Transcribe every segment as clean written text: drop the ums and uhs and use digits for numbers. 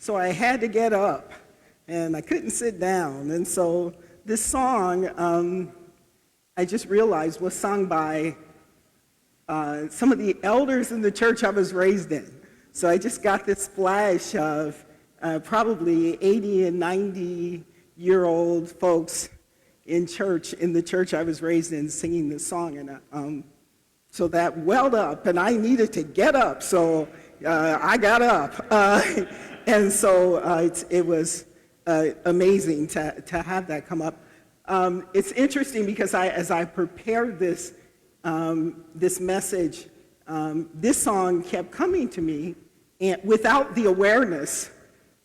So I had to get up, and I couldn't sit down. And so this song, I just realized, was sung by some of the elders in the church I was raised in. So I just got this flash of probably 80 and 90-year-old folks in the church I was raised in, singing this song. And so that welled up, and I needed to get up, so I got up. And so it was amazing to have that come up. It's interesting because as I prepared this message, this song kept coming to me, and without the awareness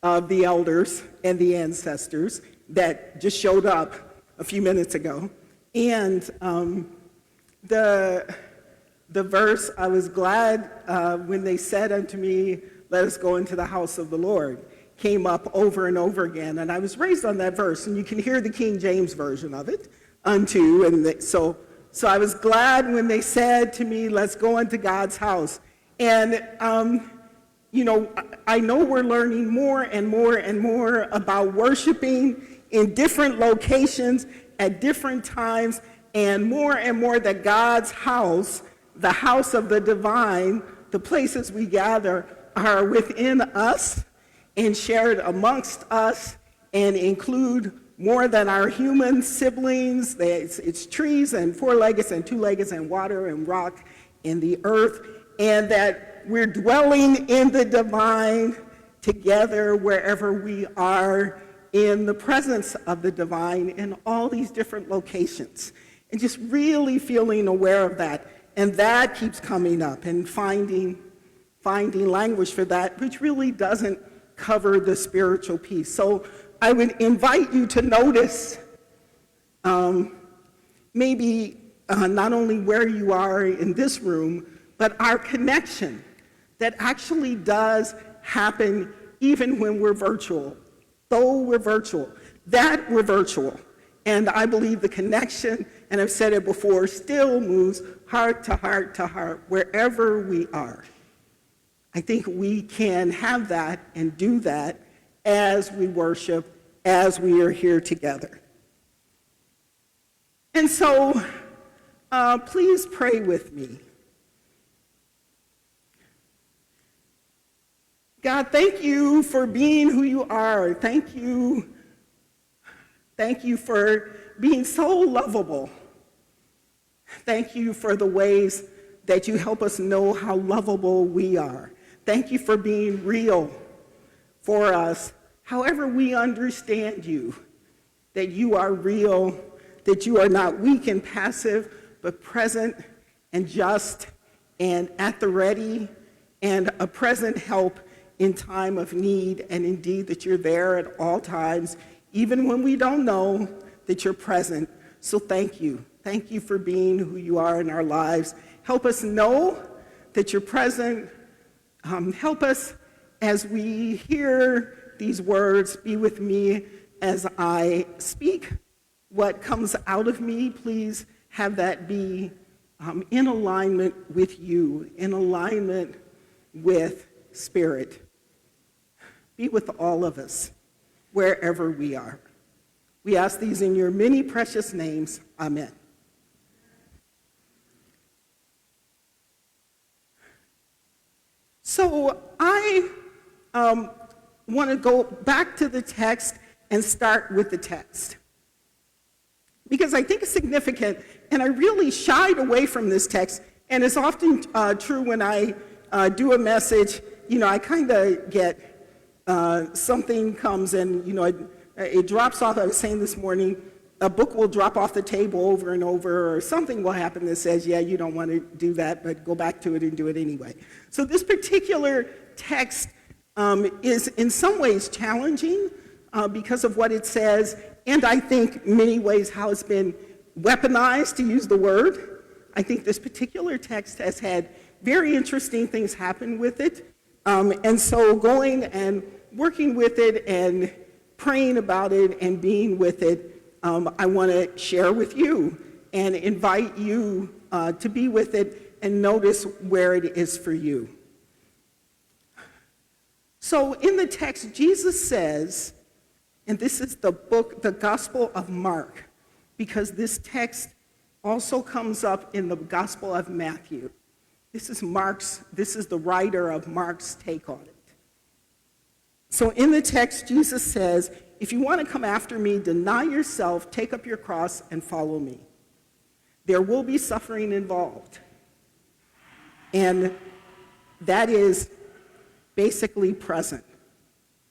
of the elders and the ancestors that just showed up a few minutes ago. And the verse, I was glad when they said unto me, let us go into the house of the Lord, came up over and over again. And I was raised on that verse, and you can hear the King James version of it, unto. And so I was glad when they said to me, let's go into God's house. And, I know we're learning more and more and more about worshiping in different locations at different times, and more that God's house, the house of the divine, the places we gather, are within us and shared amongst us and include more than our human siblings. It's trees and four-leggeds and two-leggeds and water and rock and the earth, and that we're dwelling in the divine together wherever we are, in the presence of the divine in all these different locations. And just really feeling aware of that. And that keeps coming up, and finding language for that, which really doesn't cover the spiritual piece. So I would invite you to notice maybe not only where you are in this room, but our connection that actually does happen even when we're virtual. Though we're virtual, that we're virtual. And I believe the connection, and I've said it before, still moves heart to heart to heart wherever we are. I think we can have that and do that as we worship, as we are here together. And so, please pray with me. God, thank you for being who you are. Thank you for being so lovable. Thank you for the ways that you help us know how lovable we are. Thank you for being real for us, however we understand you, that you are real, that you are not weak and passive, but present and just and at the ready and a present help in time of need, and indeed that you're there at all times, even when we don't know that you're present. So thank you. Thank you for being who you are in our lives. Help us know that you're present. Help us as we hear these words. Be with me as I speak. What comes out of me, please have that be in alignment with you, in alignment with Spirit. Be with all of us, wherever we are. We ask these in your many precious names. Amen. So I want to go back to the text and start with the text, because I think it's significant, and I really shied away from this text, and it's often true when I do a message. I kind of get something comes and, it drops off. I was saying this morning, a book will drop off the table over and over, or something will happen that says, yeah, you don't want to do that, but go back to it and do it anyway. So this particular text is in some ways challenging because of what it says, and I think in many ways how it's been weaponized, to use the word. I think this particular text has had very interesting things happen with it. And so going and working with it and praying about it and being with it, I want to share with you and invite you to be with it and notice where it is for you. So in the text, Jesus says, and this is the Gospel of Mark, because this text also comes up in the Gospel of Matthew. This is the writer of Mark's take on it. So in the text, Jesus says, if you want to come after me, deny yourself, take up your cross, and follow me. There will be suffering involved. And that is basically present.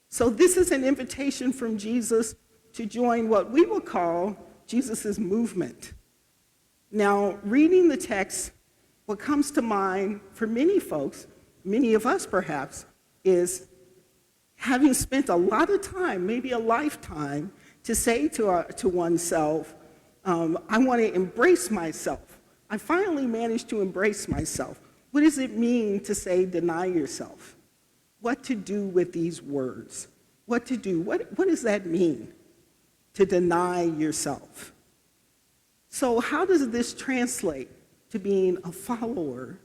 So this is an invitation from Jesus to join what we will call Jesus' movement. Now, reading the text, what comes to mind for many folks, many of us perhaps, is having spent a lot of time, maybe a lifetime, to say to oneself, I want to embrace myself. I finally managed to embrace myself. What does it mean to say deny yourself? What to do with these words? What to do? What does that mean, to deny yourself? So how does this translate to being a follower,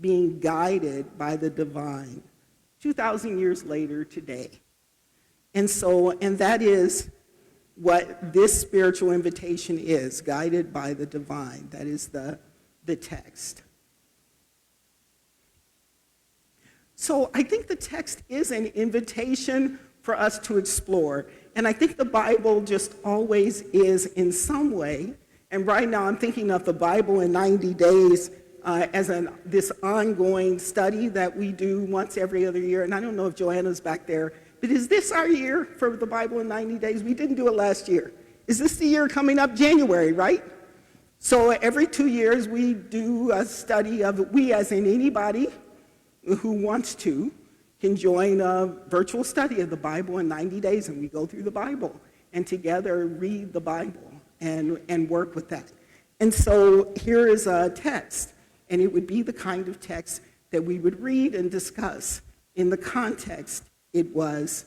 being guided by the divine, 2,000 years later today? And that is what this spiritual invitation is, guided by the divine. That is the text. So I think the text is an invitation for us to explore. And I think the Bible just always is in some way. And right now I'm thinking of the Bible in 90 days as this ongoing study that we do once every other year. And I don't know if Joanna's back there, but is this our year for the Bible in 90 days? We didn't do it last year. Is this the year coming up? January, right? So every 2 years we do a study of, we as in anybody who wants to can join a virtual study of the Bible in 90 days, and we go through the Bible and together read the Bible and work with that. And so here is a text, and it would be the kind of text that we would read and discuss in the context it was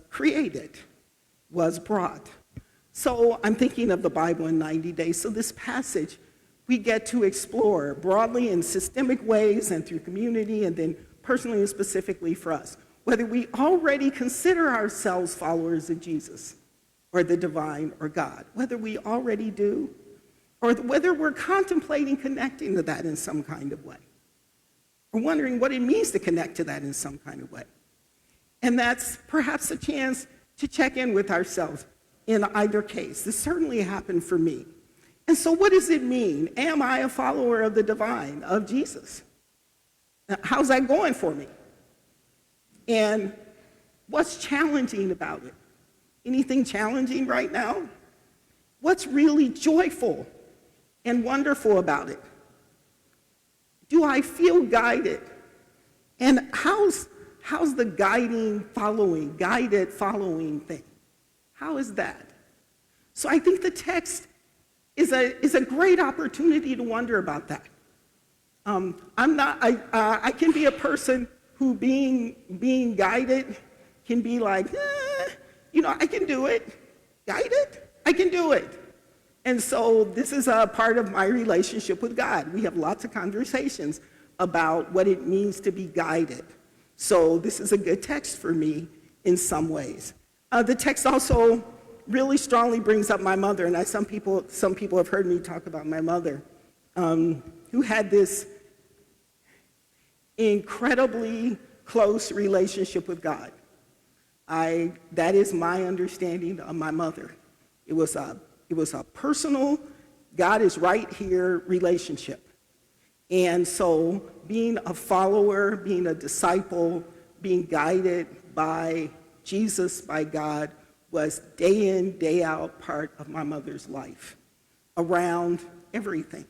created, was brought. So I'm thinking of the Bible in 90 days. So this passage we get to explore broadly in systemic ways and through community, and then personally and specifically for us, whether we already consider ourselves followers of Jesus or the divine or God, whether we already do, or whether we're contemplating connecting to that in some kind of way, or wondering what it means to connect to that in some kind of way. And that's perhaps a chance to check in with ourselves in either case. This certainly happened for me. And so what does it mean? Am I a follower of the divine, of Jesus? How's that going for me? And what's challenging about it? Anything challenging right now? What's really joyful and wonderful about it? Do I feel guided? And how's the guided following thing? How is that? So I think the text is a great opportunity to wonder about that. I can be a person who being guided can be like, I can do it. Guided? I can do it. And so this is a part of my relationship with God. We have lots of conversations about what it means to be guided. So this is a good text for me in some ways. The text also really strongly brings up my mother, and some people have heard me talk about my mother, who had this incredibly close relationship with God. That is my understanding of my mother. It was a personal, God is right here relationship. And so being a follower, being a disciple, being guided by Jesus, by God, was day in, day out part of my mother's life around everything.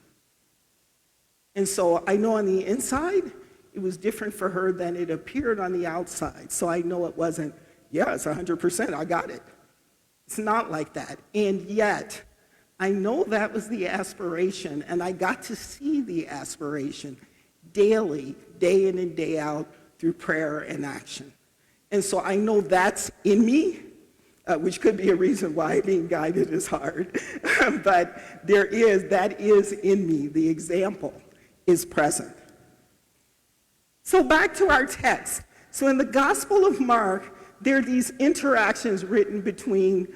And so I know on the inside, it was different for her than it appeared on the outside. So I know it wasn't, it's 100%, I got it. It's not like that. And yet, I know that was the aspiration, and I got to see the aspiration daily, day in and day out, through prayer and action. And so I know that's in me, which could be a reason why being guided is hard. But that is in me. The example is present. So back to our text. So in the Gospel of Mark, there are these interactions written between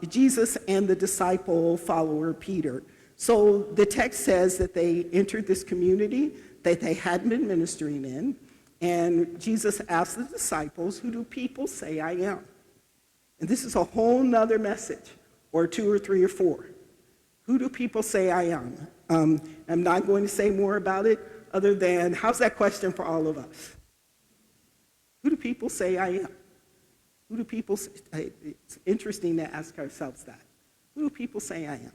Jesus and the disciple follower Peter. So the text says that they entered this community that they hadn't been ministering in, and Jesus asked the disciples, "Who do people say I am?" And this is a whole nother message, or 2 or 3 or 4. Who do people say I am? I'm not going to say more about it other than, how's that question for all of us? Who do people say I am? Who do people say? It's interesting to ask ourselves that. Who do people say I am?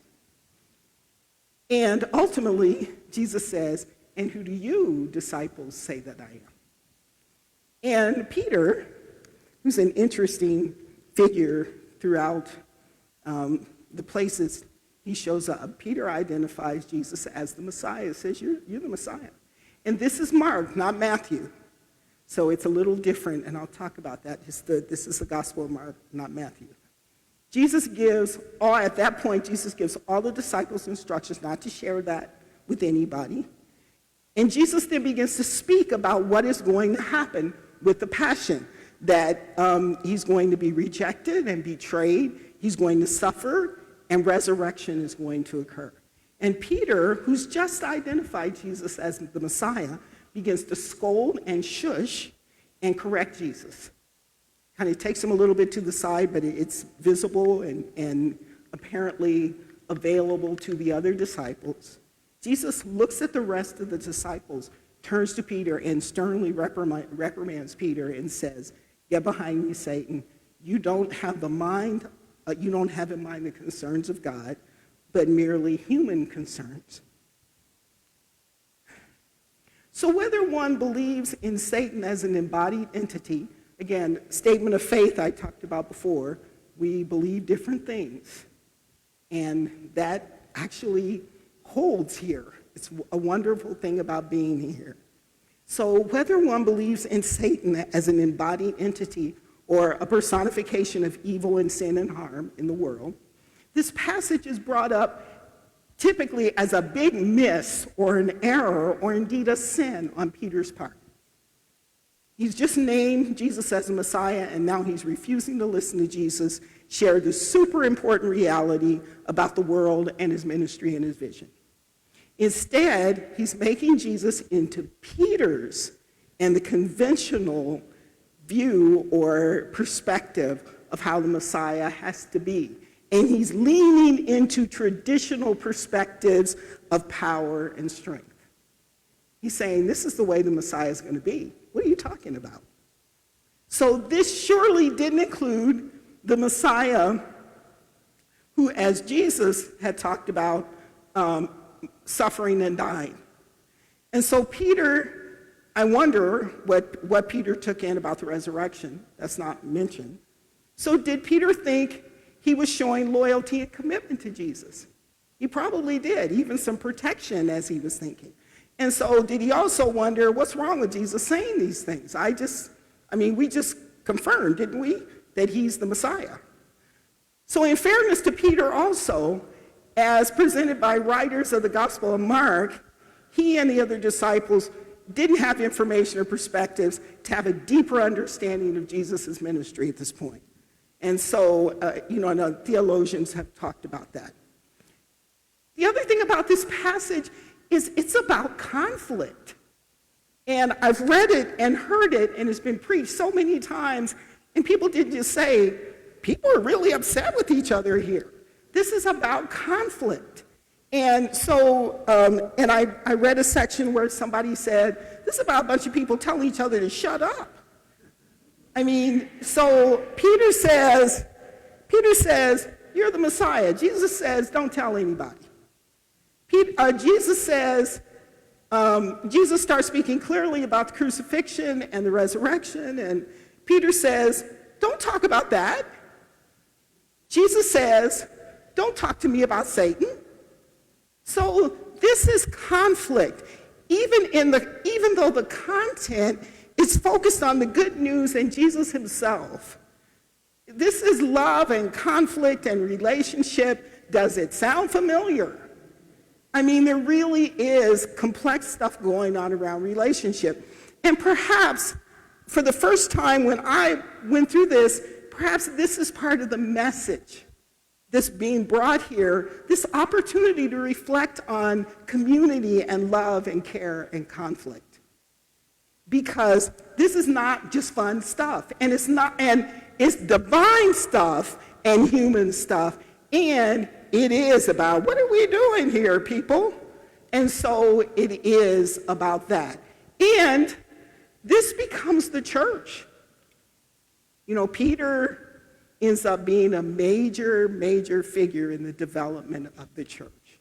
And ultimately, Jesus says, and who do you, disciples, say that I am? And Peter, who's an interesting figure throughout the places he shows up, Peter identifies Jesus as the Messiah, says, you're the Messiah. And this is Mark, not Matthew. So it's a little different, and I'll talk about that. This is the Gospel of Mark, not Matthew. At that point, Jesus gives all the disciples instructions not to share that with anybody. And Jesus then begins to speak about what is going to happen with the passion, that he's going to be rejected and betrayed, he's going to suffer, and resurrection is going to occur. And Peter, who's just identified Jesus as the Messiah, begins to scold and shush and correct Jesus. Kind of takes him a little bit to the side, but it's visible and apparently available to the other disciples. Jesus looks at the rest of the disciples, turns to Peter, and sternly reprimands Peter and says, "Get behind me, Satan. You don't have in mind the concerns of God, but merely human concerns." So whether one believes in Satan as an embodied entity, again, statement of faith I talked about before, we believe different things. And that actually holds here. It's a wonderful thing about being here. So whether one believes in Satan as an embodied entity or a personification of evil and sin and harm in the world, this passage is brought up typically as a big miss or an error or indeed a sin on Peter's part. He's just named Jesus as a Messiah, and now he's refusing to listen to Jesus share the super important reality about the world and his ministry and his vision. Instead, he's making Jesus into Peter's and the conventional view or perspective of how the Messiah has to be. And he's leaning into traditional perspectives of power and strength. He's saying, this is the way the Messiah is going to be. What are you talking about? So this surely didn't include the Messiah who, as Jesus had talked about, suffering and dying. And so Peter, I wonder what Peter took in about the resurrection. That's not mentioned. So did Peter think he was showing loyalty and commitment to Jesus? He probably did, even some protection as he was thinking. And so did he also wonder, what's wrong with Jesus saying these things? We just confirmed, didn't we, that he's the Messiah. So in fairness to Peter also, as presented by writers of the Gospel of Mark, he and the other disciples didn't have information or perspectives to have a deeper understanding of Jesus' ministry at this point. And so, and theologians have talked about that. The other thing about this passage is it's about conflict. And I've read it and heard it, and it's been preached so many times, and people didn't just say, people are really upset with each other here. This is about conflict. And so, I read a section where somebody said, this is about a bunch of people telling each other to shut up. So Peter says, you're the Messiah. Jesus says, don't tell anybody. Jesus starts speaking clearly about the crucifixion and the resurrection, and Peter says, don't talk about that. Jesus says, don't talk to me about Satan. So this is conflict, even though the content is focused on the good news and Jesus himself. This is love and conflict and relationship. Does it sound familiar? There really is complex stuff going on around relationship. And perhaps for the first time when I went through this, perhaps this is part of the message that's being brought here, this opportunity to reflect on community and love and care and conflict. Because this is not just fun stuff, and it's divine stuff and human stuff, and it is about, what are we doing here, people? And so it is about that. And this becomes the church. You know, Peter ends up being a major, major figure in the development of the church.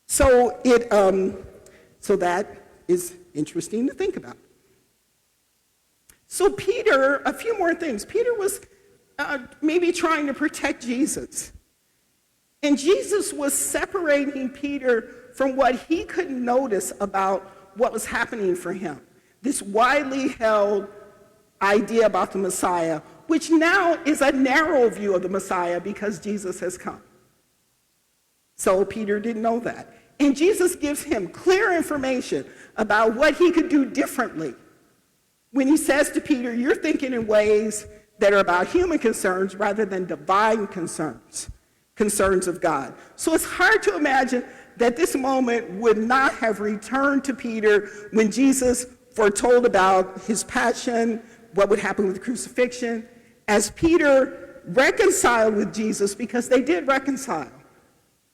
So that is interesting to think about. So Peter, a few more things. Peter was maybe trying to protect Jesus. And Jesus was separating Peter from what he couldn't notice about what was happening for him. This widely held idea about the Messiah, which now is a narrow view of the Messiah because Jesus has come. So Peter didn't know that. And Jesus gives him clear information about what he could do differently. When he says to Peter, you're thinking in ways that are about human concerns rather than divine concerns of God. So it's hard to imagine that this moment would not have returned to Peter when Jesus foretold about his passion, what would happen with the crucifixion, as Peter reconciled with Jesus, because they did reconcile.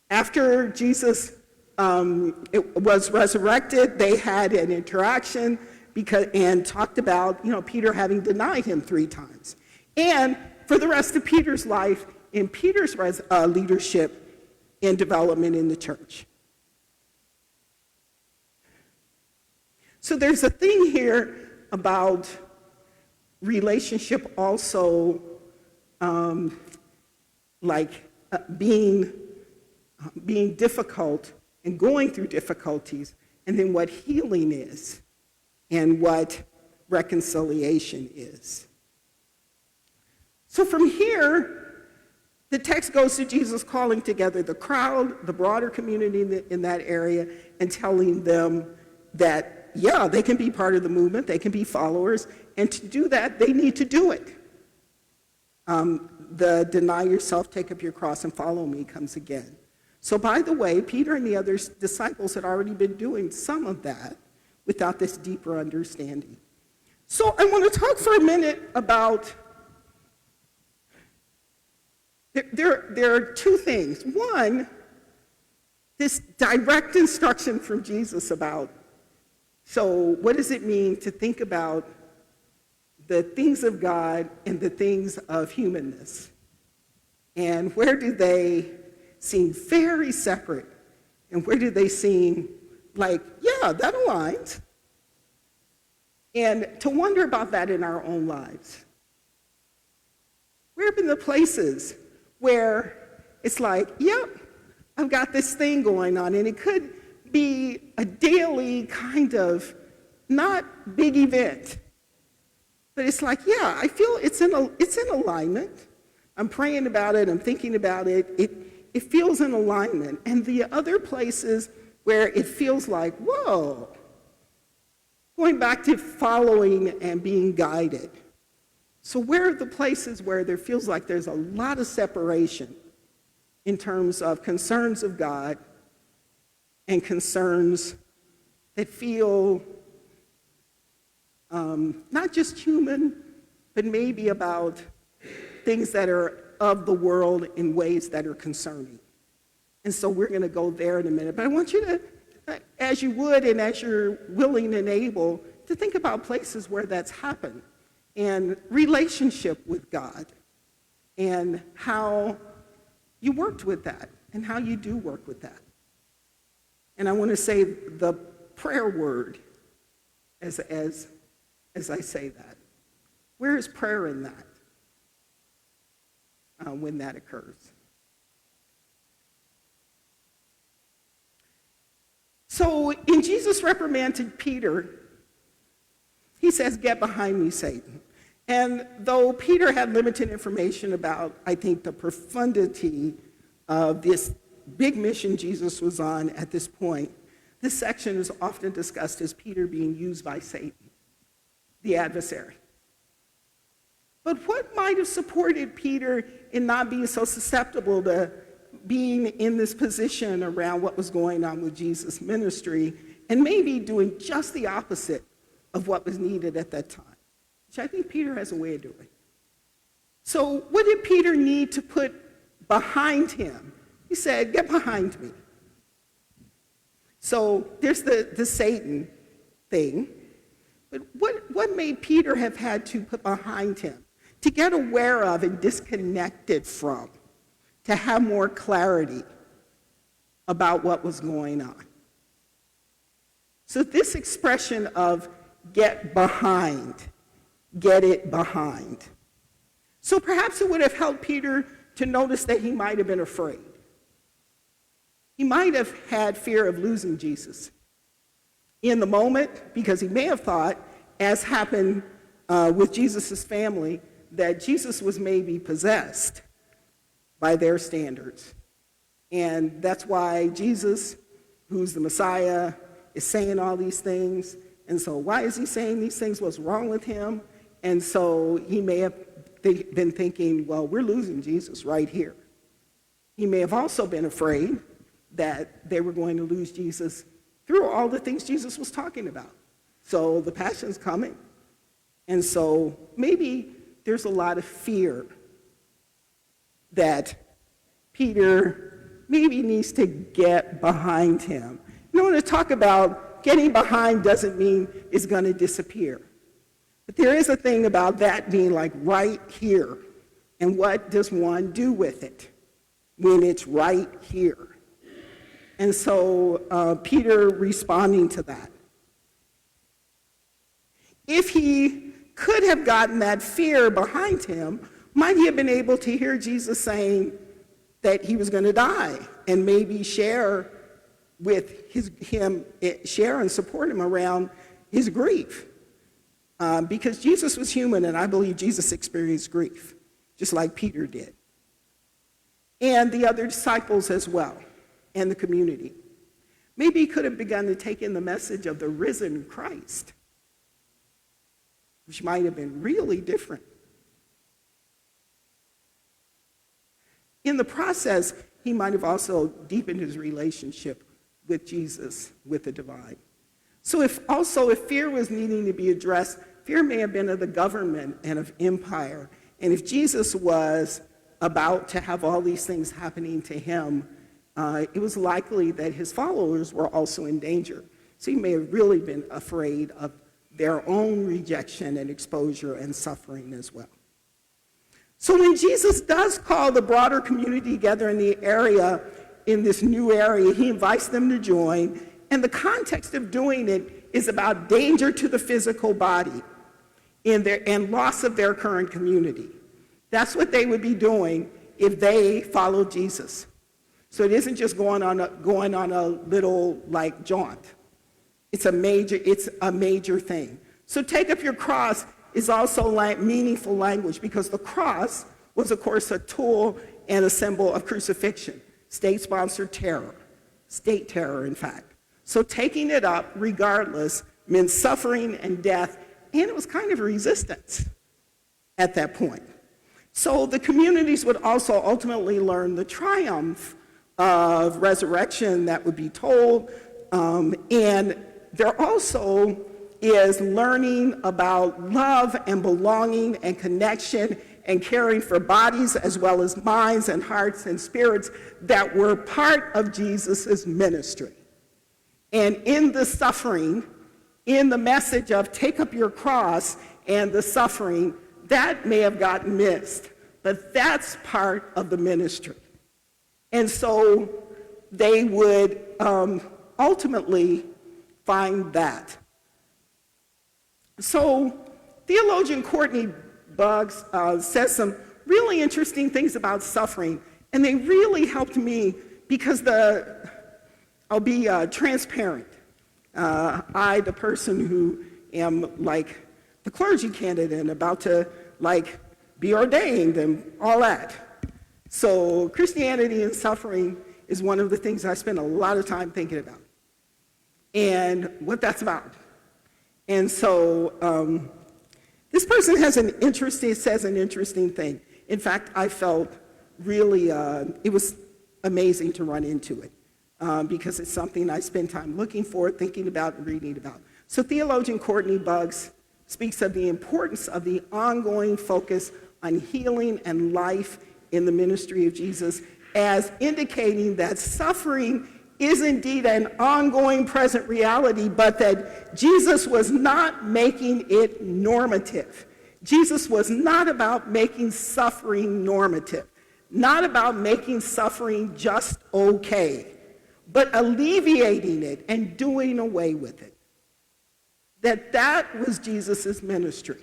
After Jesus was resurrected, they had an interaction and talked about, Peter having denied him 3 times. And for the rest of Peter's life, in Peter's leadership and development in the church. So there's a thing here about relationship also being difficult and going through difficulties, and then what healing is and what reconciliation is. So from here, the text goes to Jesus calling together the crowd, the broader community in that area, and telling them that, yeah, they can be part of the movement, they can be followers, and to do that, they need to do it. The deny yourself, take up your cross, and follow me comes again. So by the way, Peter and the other disciples had already been doing some of that without this deeper understanding. So I want to talk for a minute about, there are 2 things. One, this direct instruction from Jesus about, so what does it mean to think about the things of God and the things of humanness? And where do they seem very separate? And where do they seem like, yeah, that aligns? And to wonder about that in our own lives. Where have been the places where it's like, yep, I've got this thing going on, and it could be a daily kind of not big event, but it's like, yeah, I feel it's in alignment. I'm praying about it, I'm thinking about it. It feels in alignment. And the other places where it feels like, whoa, going back to following and being guided. So where are the places where there feels like there's a lot of separation in terms of concerns of God and concerns that feel not just human, but maybe about things that are of the world in ways that are concerning. And so we're going to go there in a minute. But I want you to, as you would and as you're willing and able, to think about places where that's happened and relationship with God and how you worked with that and how you do work with that. And I want to say the prayer word as I say that. Where is prayer in that when that occurs? So in Jesus' reprimand to Peter, he says, "Get behind me, Satan." And though Peter had limited information about, I think, the profundity of this big mission Jesus was on at this point, this section is often discussed as Peter being used by Satan. the adversary. But what might have supported Peter in not being so susceptible to being in this position around what was going on with Jesus' ministry, and maybe doing just the opposite of what was needed at that time, which I think Peter has a way of doing. So what did Peter need to put behind him? He said, get behind me. So there's the Satan thing. But what made Peter have had to put behind him, to get aware of and disconnected from, to have more clarity about what was going on? So this expression of get behind, get it behind. So perhaps it would have helped Peter to notice that he might have been afraid. He might have had fear of losing Jesus in the moment, because he may have thought, as happened with Jesus' family, that Jesus was maybe possessed by their standards. And that's why Jesus, who's the Messiah, is saying all these things. And so why is he saying these things? What's wrong with him? And so he may have been thinking, well, we're losing Jesus right here. He may have also been afraid that they were going to lose Jesus through all the things Jesus was talking about. So the passion's coming. And so maybe there's a lot of fear that Peter maybe needs to get behind him. You know, to talk about getting behind doesn't mean it's going to disappear. But there is a thing about that being like right here. And what does one do with it when it's right here? And so Peter responding to that. If he could have gotten that fear behind him, might he have been able to hear Jesus saying that he was going to die, and maybe share with share and support him around his grief? Because Jesus was human, and I believe Jesus experienced grief, just like Peter did. And the other disciples as well, and the community. Maybe he could have begun to take in the message of the risen Christ, which might have been really different. In the process, he might have also deepened his relationship with Jesus, with the divine. So if fear was needing to be addressed, fear may have been of the government and of empire. And if Jesus was about to have all these things happening to him, it was likely that his followers were also in danger. So he may have really been afraid of their own rejection and exposure and suffering as well. So when Jesus does call the broader community together in the area, in this new area, he invites them to join. And the context of doing it is about danger to the physical body and loss of their current community. That's what they would be doing if they followed Jesus. So it isn't just going on a little like jaunt. It's a major thing. So take up your cross is also meaningful language, because the cross was, of course, a tool and a symbol of crucifixion, state-sponsored terror, state terror, in fact. So taking it up, regardless, meant suffering and death, and it was kind of a resistance at that point. So the communities would also ultimately learn the triumph of resurrection that would be told, and there also is learning about love and belonging and connection and caring for bodies as well as minds and hearts and spirits that were part of Jesus' ministry. And in the suffering, in the message of take up your cross and the suffering, that may have gotten missed, but that's part of the ministry. And so they would ultimately find that. So theologian Courtney Buggs says some really interesting things about suffering, and they really helped me because I'll be transparent. I, the person who am like the clergy candidate and about to like be ordained and all that. So Christianity and suffering is one of the things I spend a lot of time thinking about and what that's about. And so This person says an interesting thing. In fact, I felt really, it was amazing to run into it because it's something I spend time looking for, thinking about, and reading about. So theologian Courtney Buggs speaks of the importance of the ongoing focus on healing and life in the ministry of Jesus as indicating that suffering is indeed an ongoing present reality, but that Jesus was not making it normative. Jesus was not about making suffering normative, not about making suffering just okay, but alleviating it and doing away with it. That was Jesus' ministry,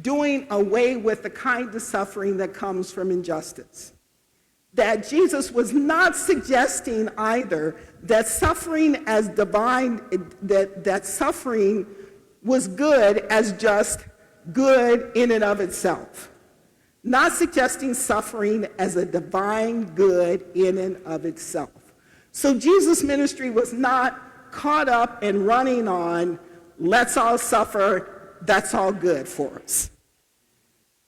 doing away with the kind of suffering that comes from injustice. That Jesus was not suggesting either that suffering as divine, that suffering was good as just good in and of itself. Not suggesting suffering as a divine good in and of itself. So Jesus' ministry was not caught up and running on, let's all suffer, that's all good for us.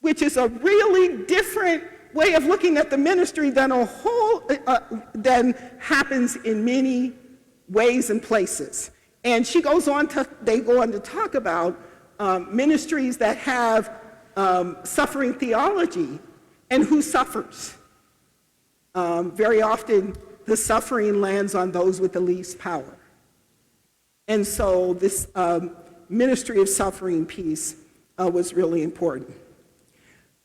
Which is a really different way of looking at the ministry than than happens in many ways and places. And they go on to talk about ministries that have suffering theology and who suffers. Very often, the suffering lands on those with the least power. And so this ministry of suffering piece was really important.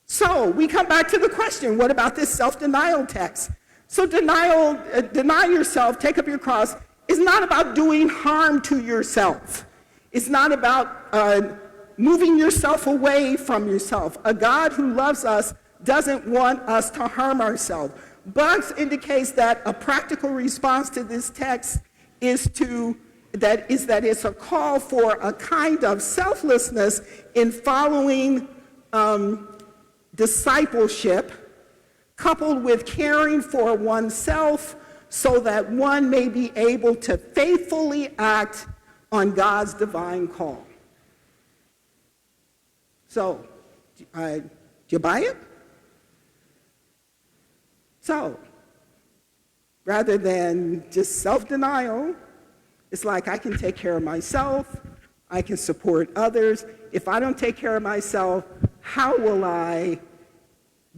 So we come back to the question, what about this self-denial text? So deny yourself, take up your cross, is not about doing harm to yourself. It's not about moving yourself away from yourself. A God who loves us doesn't want us to harm ourselves. Buggs indicates that a practical response to this text is that it's a call for a kind of selflessness in following discipleship, coupled with caring for oneself so that one may be able to faithfully act on God's divine call. So, do you buy it? So, rather than just self-denial, it's like I can take care of myself, I can support others. If I don't take care of myself, how will I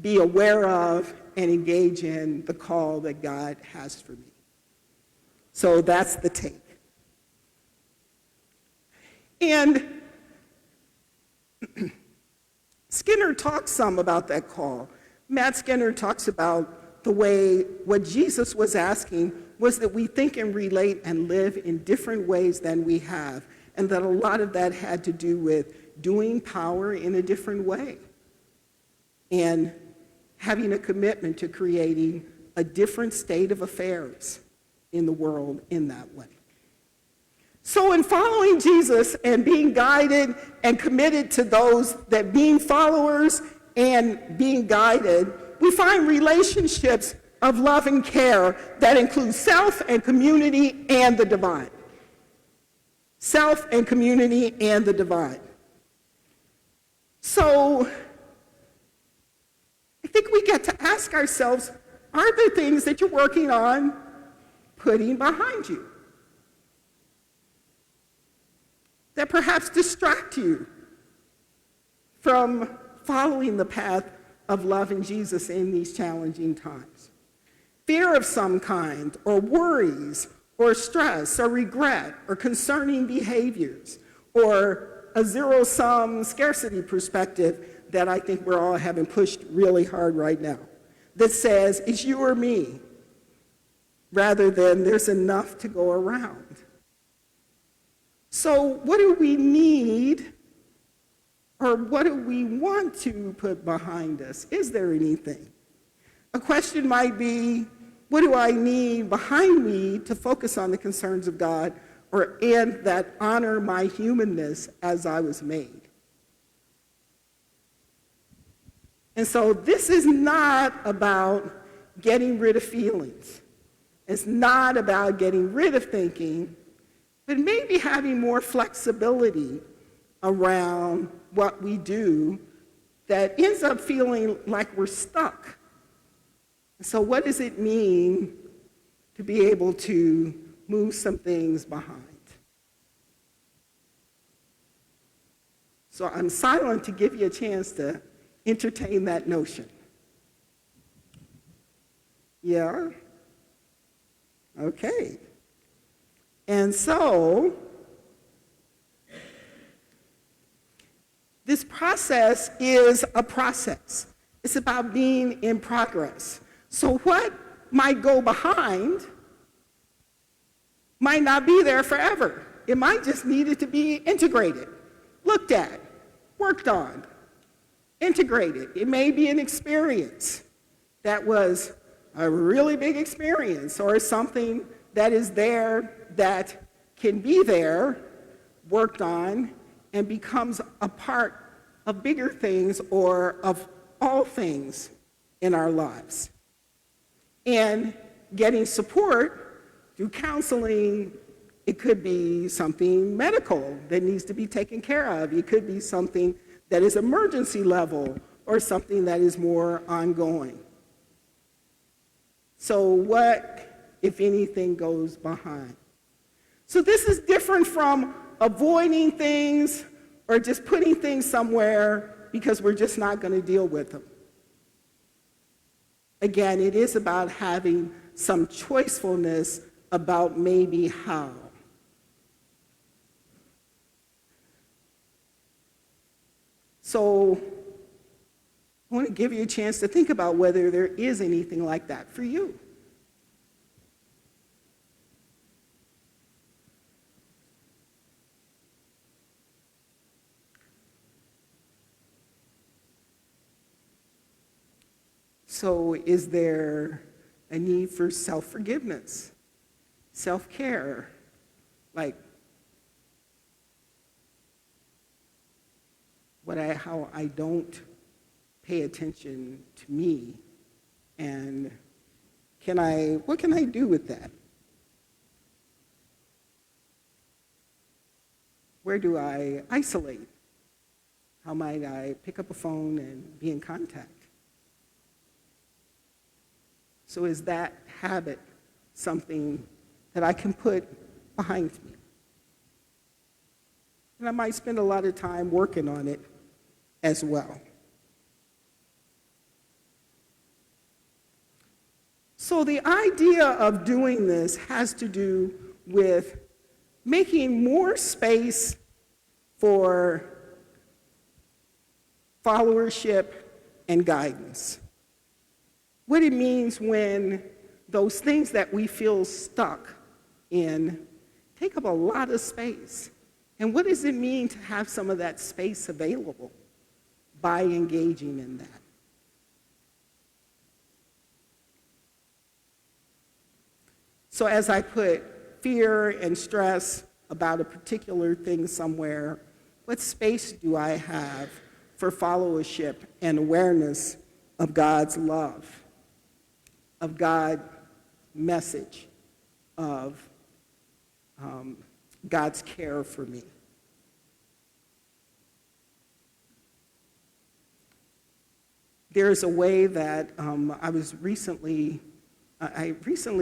be aware of and engage in the call that God has for me? So that's the take. And Skinner talks some about that call. Matt Skinner talks about the way what Jesus was asking was that we think and relate and live in different ways than we have, and that a lot of that had to do with doing power in a different way and having a commitment to creating a different state of affairs in the world in that way. So in following Jesus and being guided and committed to those that being followers and being guided, we find relationships of love and care that include self and community and the divine. Self and community and the divine. So I think we get to ask ourselves, are there things that you're working on putting behind you that perhaps distract you from following the path of loving Jesus in these challenging times? Fear of some kind, or worries, or stress, or regret, or concerning behaviors, or a zero-sum scarcity perspective that I think we're all having pushed really hard right now, that says it's you or me, rather than there's enough to go around. So what do we need, or what do we want to put behind us? Is there anything? A question might be, what do I need behind me to focus on the concerns of God and that honor my humanness as I was made? And so this is not about getting rid of feelings. It's not about getting rid of thinking, but maybe having more flexibility around what we do that ends up feeling like we're stuck. So what does it mean to be able to move some things behind? So I'm silent to give you a chance to entertain that notion. Yeah? Okay. And so, this process is a process. It's about being in progress. So what might go behind might not be there forever. It might just need it to be integrated, looked at, worked on, integrated. It may be an experience that was a really big experience, or something that is there that can be there, worked on, and becomes a part of bigger things or of all things in our lives. And getting support through counseling, it could be something medical that needs to be taken care of. It could be something that is emergency level or something that is more ongoing. So what, if anything, goes behind? So this is different from avoiding things or just putting things somewhere because we're just not going to deal with them. Again, it is about having some choicefulness about maybe how. So I want to give you a chance to think about whether there is anything like that for you. So is there a need for self-forgiveness, self-care, like how I don't pay attention to me, and what can I do with that? Where do I isolate? How might I pick up a phone and be in contact? So is that habit something that I can put behind me? And I might spend a lot of time working on it as well. So the idea of doing this has to do with making more space for followership and guidance. What it means when those things that we feel stuck in take up a lot of space. And what does it mean to have some of that space available by engaging in that? So as I put fear and stress about a particular thing somewhere, what space do I have for followership and awareness of God's love, of God's message, of God's care for me? There's a way that I recently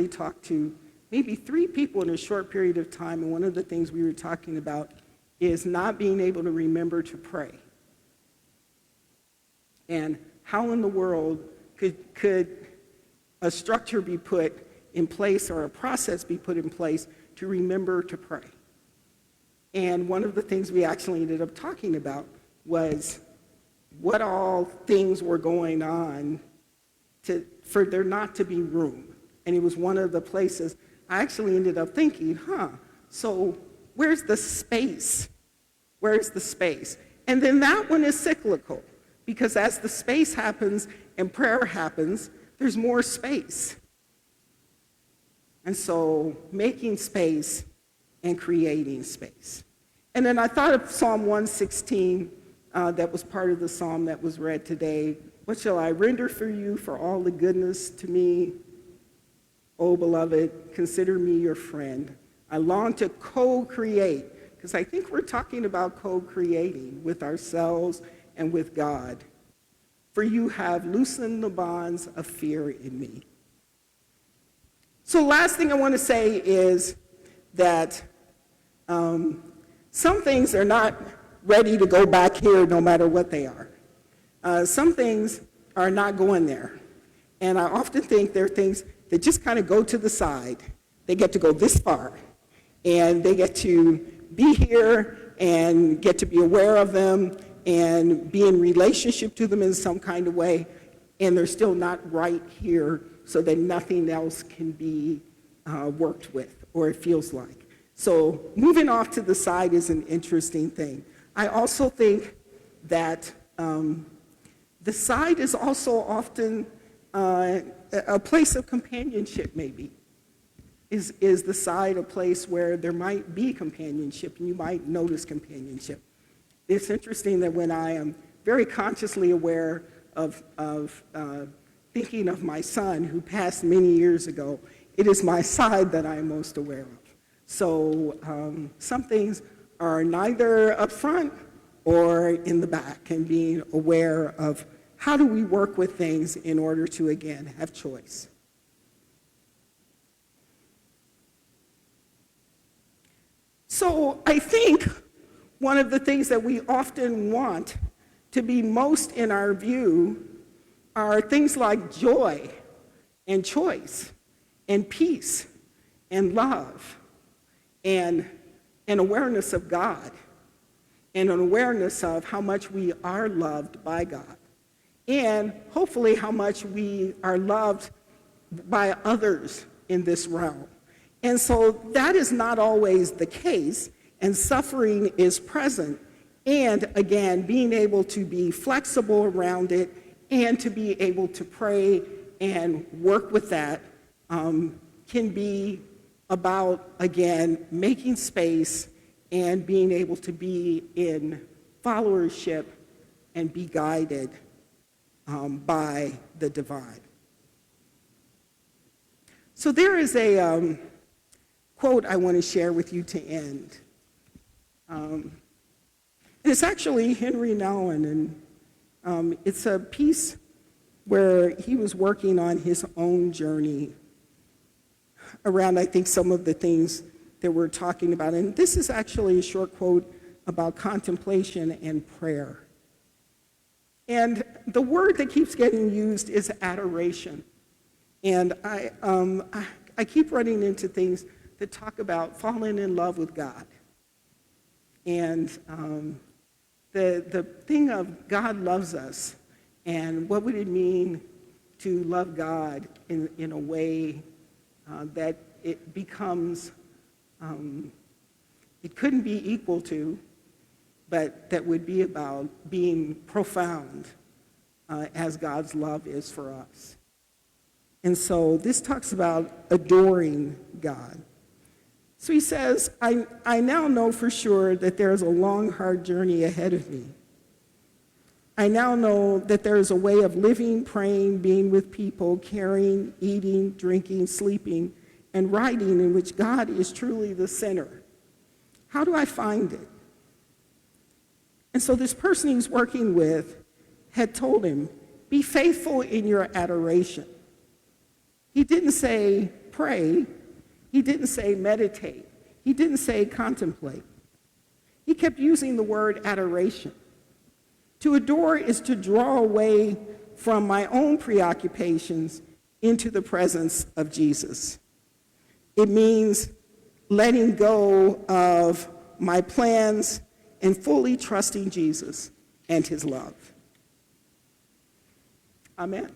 talked to maybe 3 people in a short period of time, and one of the things we were talking about is not being able to remember to pray. And how in the world could a structure be put in place or a process be put in place to remember to pray? And one of the things we actually ended up talking about was what all things were going on for there not to be room. And it was one of the places I actually ended up thinking, so where's the space? Where's the space? And then that one is cyclical, because as the space happens and prayer happens, there's more space. And so making space and creating space. And then I thought of Psalm 116, that was part of the psalm that was read today. What shall I render for you for all the goodness to me? O beloved, consider me your friend. I long to co-create, because I think we're talking about co-creating with ourselves and with God. For you have loosened the bonds of fear in me. So last thing I want to say is that some things are not ready to go back here no matter what they are. Some things are not going there. And I often think there are things that just kind of go to the side. They get to go this far. And they get to be here and get to be aware of them and be in relationship to them in some kind of way. And they're still not right here so that nothing else can be worked with, or it feels like. So moving off to the side is an interesting thing. I also think that the side is also often a place of companionship, maybe. Is the side a place where there might be companionship and you might notice companionship? It's interesting that when I am very consciously aware of thinking of my son who passed many years ago, it is my side that I am most aware of. So some things are neither up front or in the back, and being aware of how do we work with things in order to, again, have choice. So I think one of the things that we often want to be most in our view are things like joy and choice and peace and love and an awareness of God and an awareness of how much we are loved by God and hopefully how much we are loved by others in this realm. And so that is not always the case, and suffering is present. And again, being able to be flexible around it and to be able to pray and work with that can be about, again, making space and being able to be in followership and be guided by the divine. So there is a quote I want to share with you to end. And it's actually Henry Nouwen, and it's a piece where he was working on his own journey around, I think, some of the things that we're talking about. And this is actually a short quote about contemplation and prayer. And the word that keeps getting used is adoration. And I keep running into things that talk about falling in love with God. And the thing of God loves us, and what would it mean to love God in a way that it becomes, it couldn't be equal to, but that would be about being profound as God's love is for us. And so this talks about adoring God. So he says, I now know for sure that there is a long, hard journey ahead of me. I now know that there is a way of living, praying, being with people, caring, eating, drinking, sleeping, and writing in which God is truly the center. How do I find it? And so this person he was working with had told him, be faithful in your adoration. He didn't say pray. He didn't say meditate. He didn't say contemplate. He kept using the word adoration. To adore is to draw away from my own preoccupations into the presence of Jesus. It means letting go of my plans and fully trusting Jesus and his love. Amen.